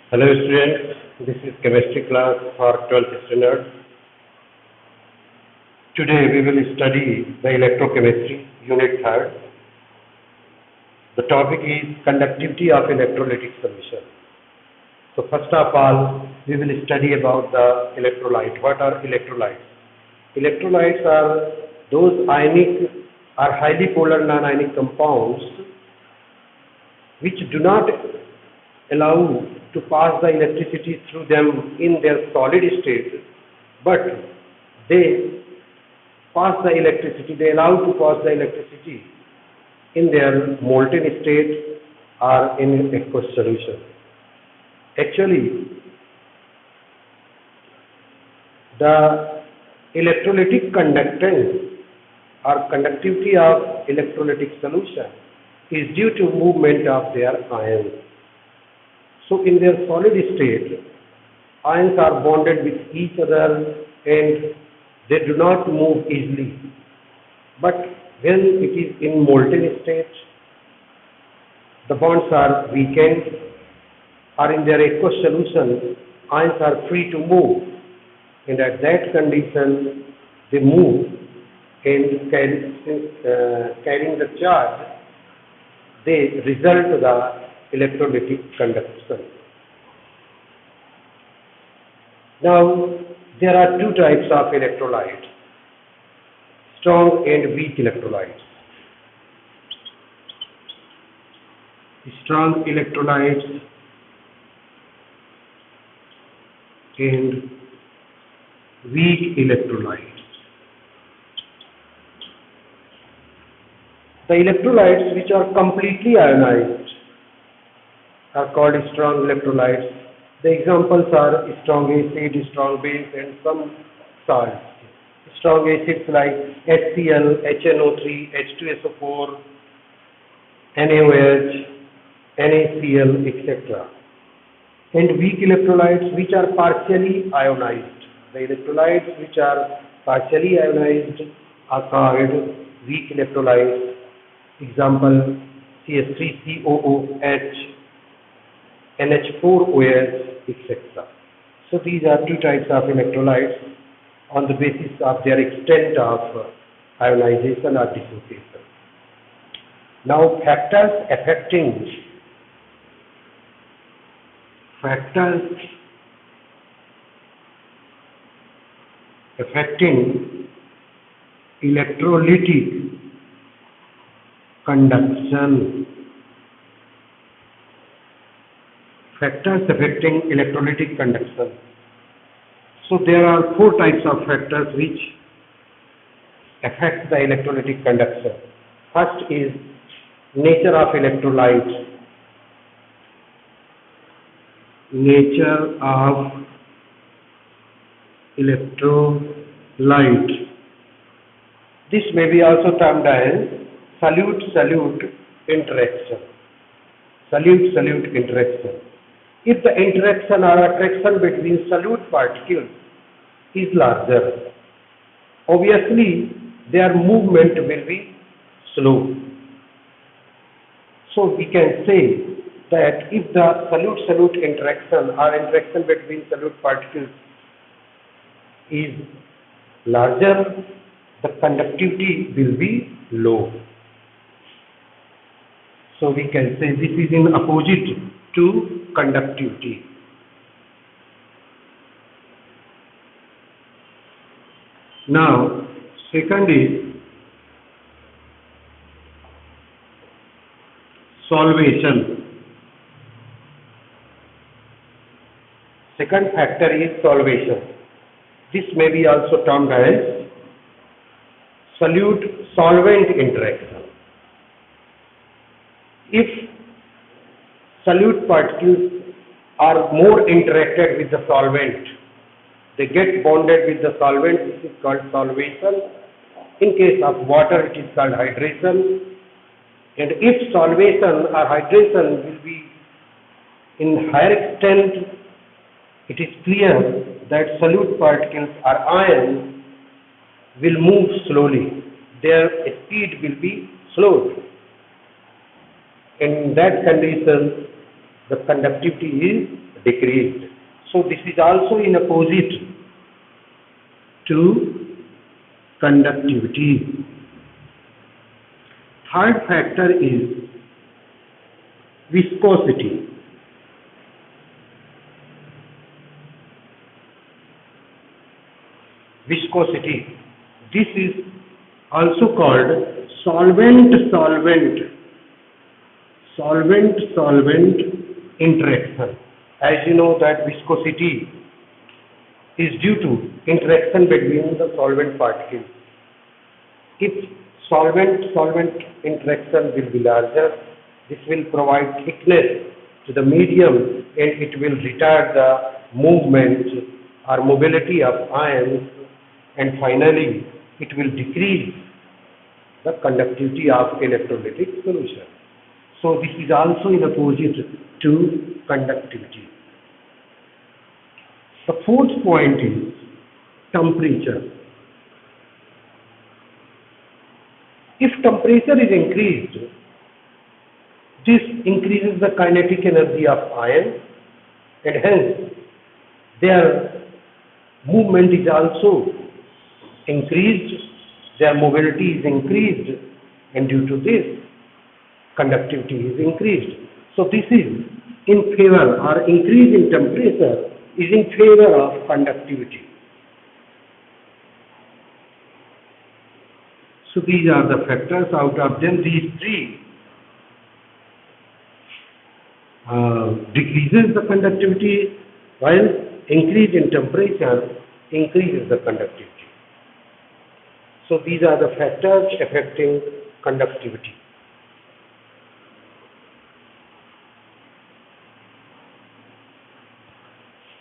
Hello students, this is chemistry class for 12th standard. Today we will study the electrochemistry unit 3rd. The topic is conductivity of electrolytic solution. So first of all we will study about the electrolyte. What are electrolytes? Electrolytes are those ionic or highly polar non-ionic compounds which do not allow to pass the electricity through them in their solid state, but they they allow to pass the electricity in their molten state or in aqueous solution. Actually, the electrolytic conductance or conductivity of electrolytic solution is due to movement of their ions. So in their solid state, ions are bonded with each other and they do not move easily. But when it is in molten state, the bonds are weakened, or in their aqueous solution, ions are free to move, and at that condition they move and carrying the charge, they result the electrolytic conduction. Now, there are two types of electrolytes, strong and weak electrolytes. Strong electrolytes and weak electrolytes. The electrolytes which are completely ionized are called strong electrolytes. The examples are strong acid, strong base, and some salts. Strong acids like HCl, HNO3, H2SO4, NaOH, NaCl, etc. And weak electrolytes which are partially ionized. The electrolytes which are partially ionized are called weak electrolytes. Example, CS3COOH, NH4OH, etc. So these are two types of electrolytes on the basis of their extent of ionization or dissociation. Now factors affecting electrolytic conduction. Factors affecting electrolytic conduction. So there are four types of factors which affect the electrolytic conduction. First is nature of electrolyte. Nature of electrolyte. This may be also termed as solute-solute interaction. Solute-solute interaction. If the interaction or attraction between solute particles is larger, obviously their movement will be slow. So we can say that if the solute-solute interaction or interaction between solute particles is larger, the conductivity will be low. So we can say this is in opposite to conductivity. Now, second is solvation. Second factor is solvation. This may be also termed as solute-solvent interaction. If solute particles are more interacted with the solvent, they get bonded with the solvent, this is called solvation. In case of water, it is called hydration. And if solvation or hydration will be in higher extent, it is clear that solute particles or ions will move slowly. Their speed will be slowed. In that condition, the conductivity is decreased. So this is also in opposite to conductivity. Third factor is viscosity. Viscosity. This is also called solvent-solvent interaction. As you know that viscosity is due to interaction between the solvent particles. If solvent-solvent interaction will be larger, this will provide thickness to the medium and it will retard the movement or mobility of ions, and finally it will decrease the conductivity of electrolytic solution. So this is also in opposite to conductivity. The fourth point is temperature. If temperature is increased, this increases the kinetic energy of ions and hence their movement is also increased, their mobility is increased, and due to this conductivity is increased. So this is in favor, or increase in temperature is in favor of conductivity. So these are the factors. Out of them, these three decreases the conductivity, while increase in temperature increases the conductivity. So these are the factors affecting conductivity.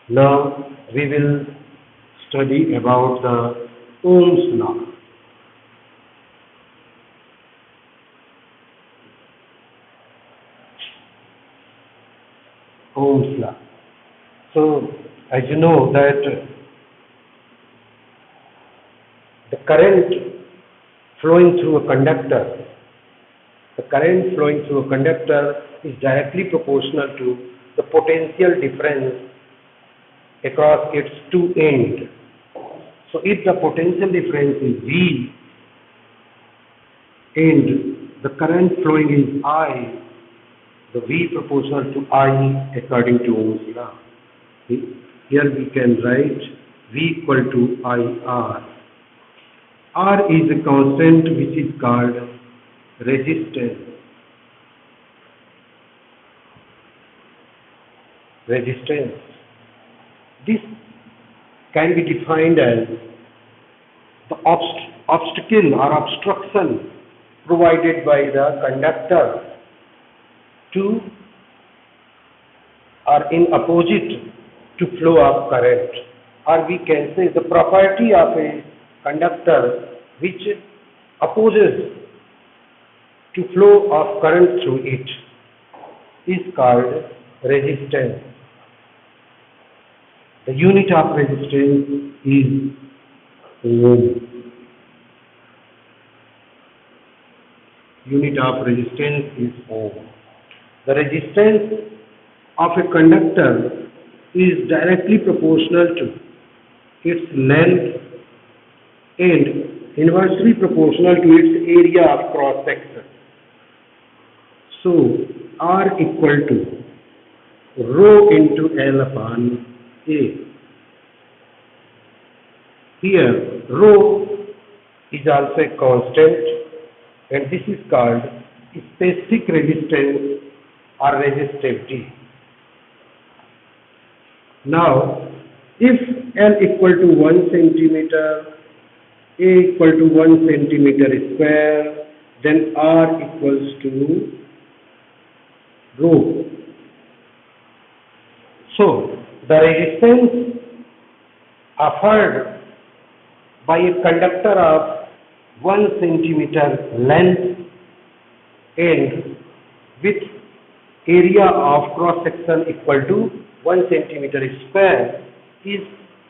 Now we will study about the Ohm's law. Ohm's law. So as you know that the current flowing through a conductor, is directly proportional to the potential difference across its two ends. So if the potential difference is V and the current flowing is I, the V proportional to I according to Ohm's law. Here we can write V equal to IR. R is a constant which is called resistance. This can be defined as the obstacle or obstruction provided by the conductor to or in opposite to flow of current, or we can say the property of a conductor which opposes to flow of current through it is called resistance. The unit of resistance is ohm. Unit of resistance is ohm. The resistance of a conductor is directly proportional to its length and inversely proportional to its area of cross section. So R equal to rho into L upon A. Here rho is also a constant and this is called specific resistance or resistivity. Now if L equal to 1 centimeter, A equal to 1 centimeter square, then R equals to rho. So the resistance offered by a conductor of 1 centimeter length and with area of cross section equal to 1 centimeter square is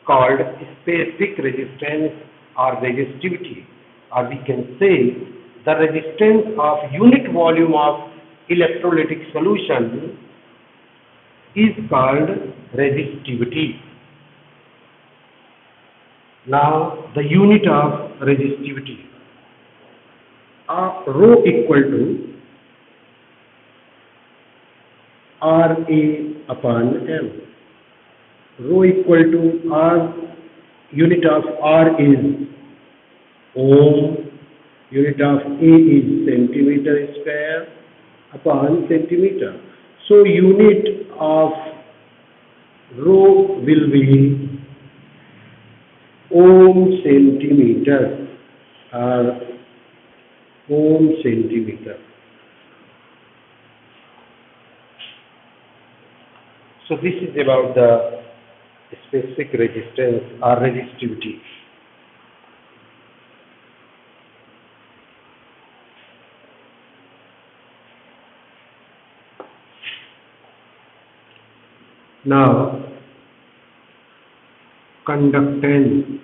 called specific resistance or resistivity, or we can say the resistance of unit volume of electrolytic solution is called resistivity. Now the unit of resistivity. Rho equal to Ra upon M. Rho equal to R, unit of R is ohm, unit of A is centimeter square upon centimeter. So unit of rho will be ohm centimeter or ohm centimeter. So this is about the specific resistance or resistivity. Now, conductance.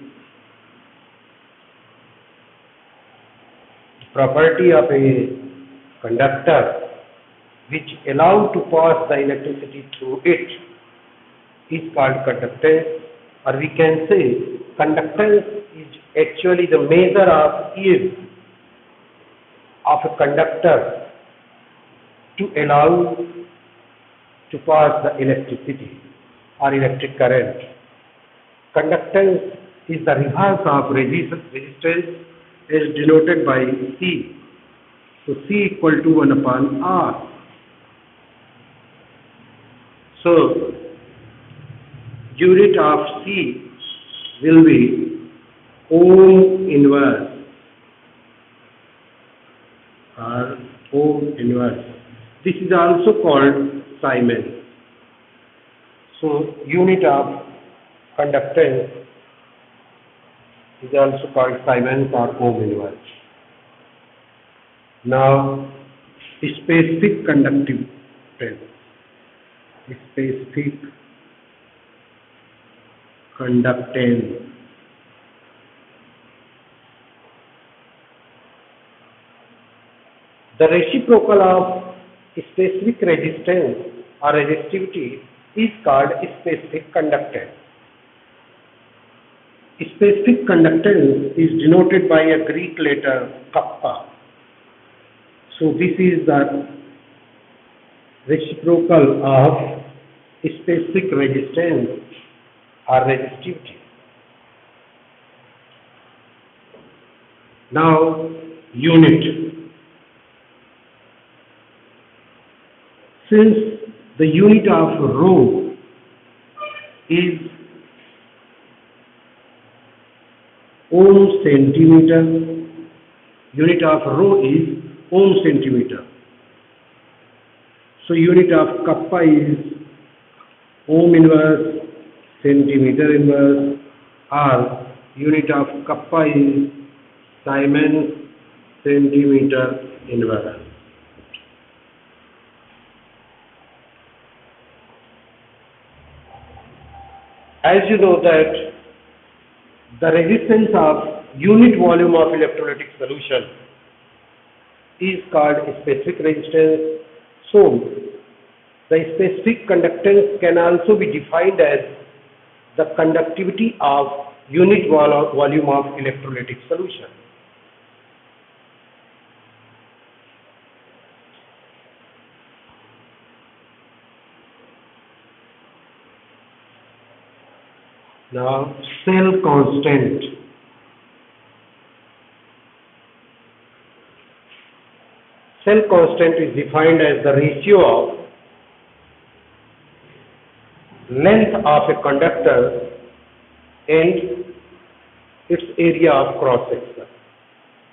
Property of a conductor which allow to pass the electricity through it is called conductance, or we can say conductance is actually the measure of yield of a conductor to allow to pass the electricity or electric current. Conductance is the reverse of resistance is denoted by C. So C equal to 1 upon R. So unit of C will be ohm inverse or ohm inverse. This is also called Siemens. So unit of conductance is also called Siemens or ohm inverse. Now, specific conductance. Specific conductance. The reciprocal of specific resistance or resistivity is called specific conductance. Specific conductance is denoted by a Greek letter kappa. So this is the reciprocal of specific resistance or resistivity. Now, unit. Since the unit of rho is ohm centimeter, unit of rho is ohm centimeter. So unit of kappa is ohm inverse centimeter inverse, or unit of kappa is Siemens centimeter inverse. As you know that the resistance of unit volume of electrolytic solution is called specific resistance. So the specific conductance can also be defined as the conductivity of unit volume of electrolytic solution. Now, cell constant. Cell constant is defined as the ratio of length of a conductor and its area of cross section.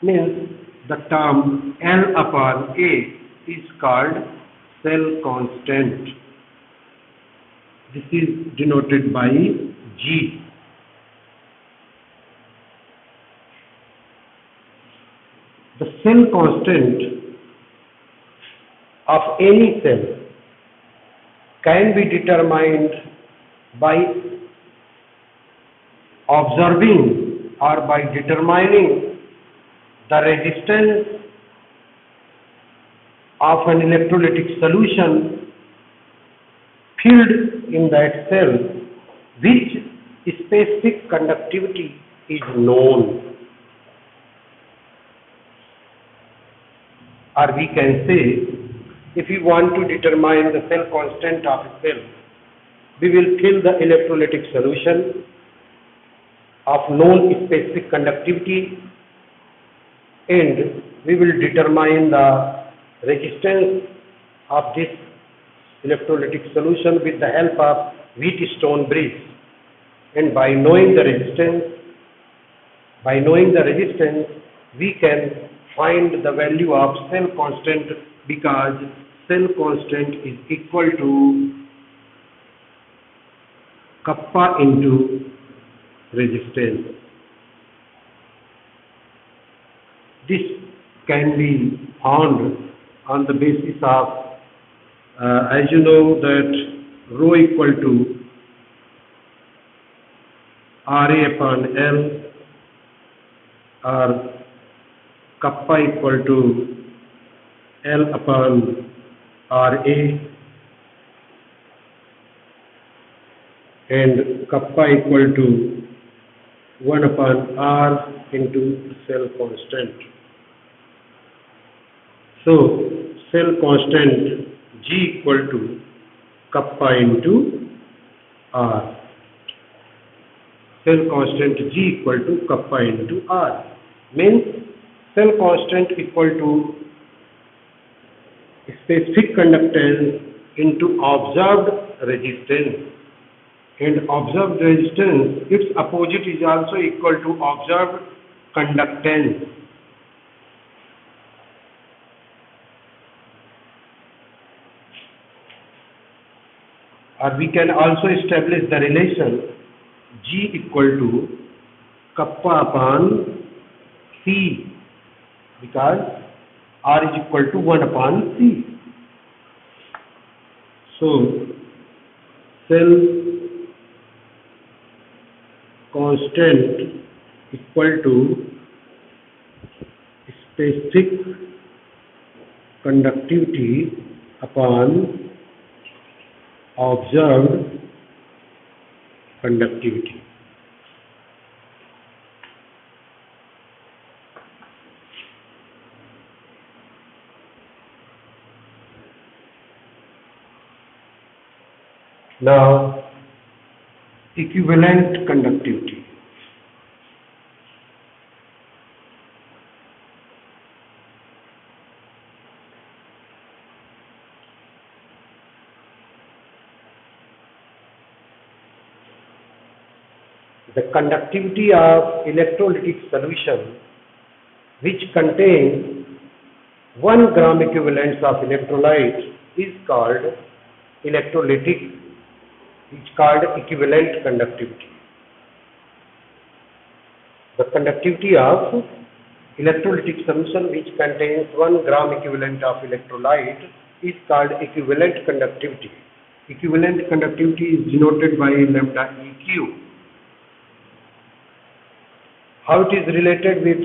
Means the term L upon A is called cell constant. This is denoted by G. The cell constant of any cell can be determined by observing or by determining the resistance of an electrolytic solution filled in that cell which specific conductivity is known, or we can say, if we want to determine the cell constant of a cell, we will fill the electrolytic solution of known specific conductivity, and we will determine the resistance of this electrolytic solution with the help of Wheatstone bridge. And by knowing the resistance, we can find the value of cell constant, because cell constant is equal to kappa into resistance. This can be found on the basis of, as you know, that rho equal to RA upon L, or kappa equal to L upon RA, and kappa equal to 1 upon R into cell constant. So, cell constant G equal to kappa into R. Cell constant G equal to kappa into R. Means cell constant equal to specific conductance into observed resistance. And observed resistance, its opposite is also equal to observed conductance. Or we can also establish the relation G equal to kappa upon C, because R is equal to 1 upon C. So, cell constant equal to specific conductivity upon observed conductivity. Now, equivalent conductivity. The conductivity of electrolytic solution which contains 1 gram equivalents of electrolyte is called equivalent conductivity. The conductivity of electrolytic solution which contains 1 gram equivalent of electrolyte is called equivalent conductivity. Equivalent conductivity is denoted by lambda EQ. How it is related with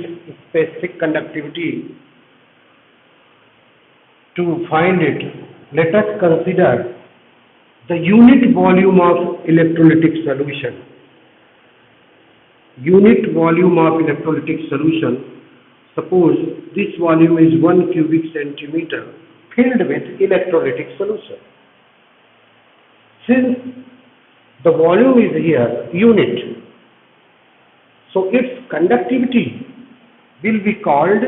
specific conductivity? To find it, let us consider the unit volume of electrolytic solution. Unit volume of electrolytic solution, suppose this volume is 1 cubic centimeter filled with electrolytic solution. Since the volume is here unit, so its conductivity will be called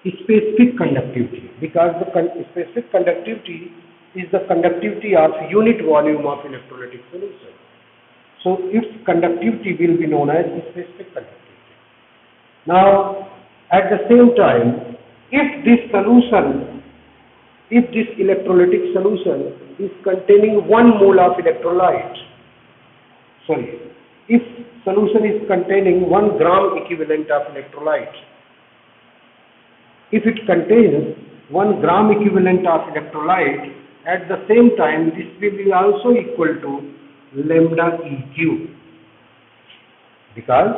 specific conductivity, because the specific conductivity is the conductivity of unit volume of electrolytic solution. So its conductivity will be known as specific conductivity. Now, at the same time, if this electrolytic solution is containing 1 mole of electrolyte, if solution is containing 1 gram equivalent of electrolyte, if it contains 1 gram equivalent of electrolyte, at the same time this will be also equal to lambda EQ, because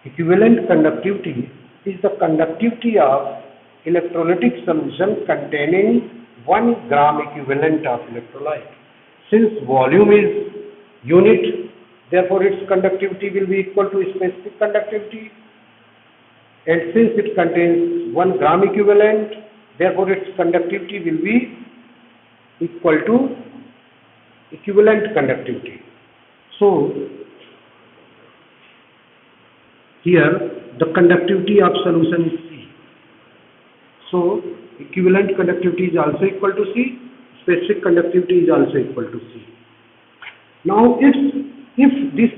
equivalent conductivity is the conductivity of electrolytic solution containing 1 gram equivalent of electrolyte. Since volume is unit, therefore its conductivity will be equal to specific conductivity. And since it contains 1 gram equivalent, therefore its conductivity will be equal to equivalent conductivity. So, here the conductivity of solution is C. So, equivalent conductivity is also equal to C, specific conductivity is also equal to C. Now, if this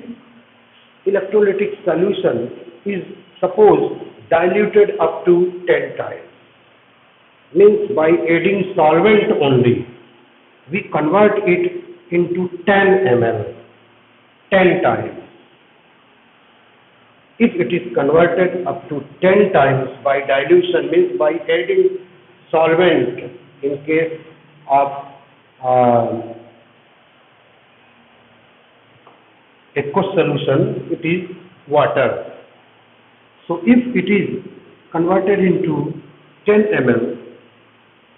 electrolytic solution is suppose diluted up to 10 times, means by adding solvent only, we convert it into 10 ml, 10 times. If it is converted up to 10 times by dilution, means by adding solvent in case of aqueous solution, it is water. So if it is converted into 10 ml,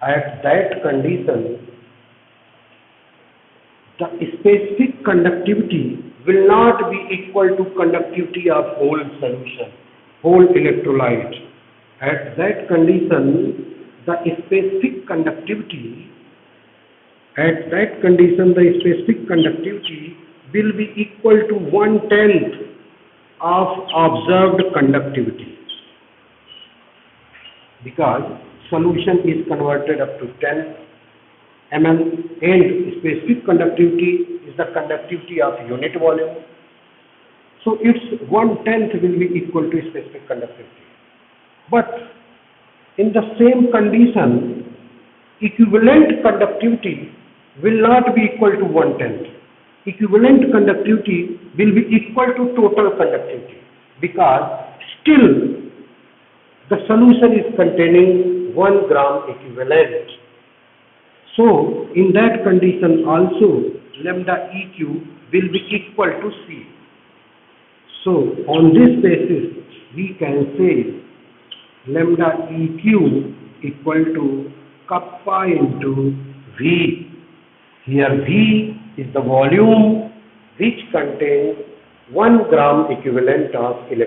at that condition, the specific conductivity will not be equal to conductivity of whole solution, whole electrolyte. At that condition, the specific conductivity will be equal to 1/10 of observed conductivity, because solution is converted up to 10 ml and specific conductivity is the conductivity of unit volume. So its 1/10 will be equal to specific conductivity. But in the same condition, equivalent conductivity will not be equal to 1/10. Equivalent conductivity will be equal to total conductivity, because still the solution is containing 1 gram equivalent. So in that condition also lambda EQ will be equal to C. So on this basis we can say lambda EQ equal to kappa into V. Here V is the volume which contains 1 gram equivalent of electricity.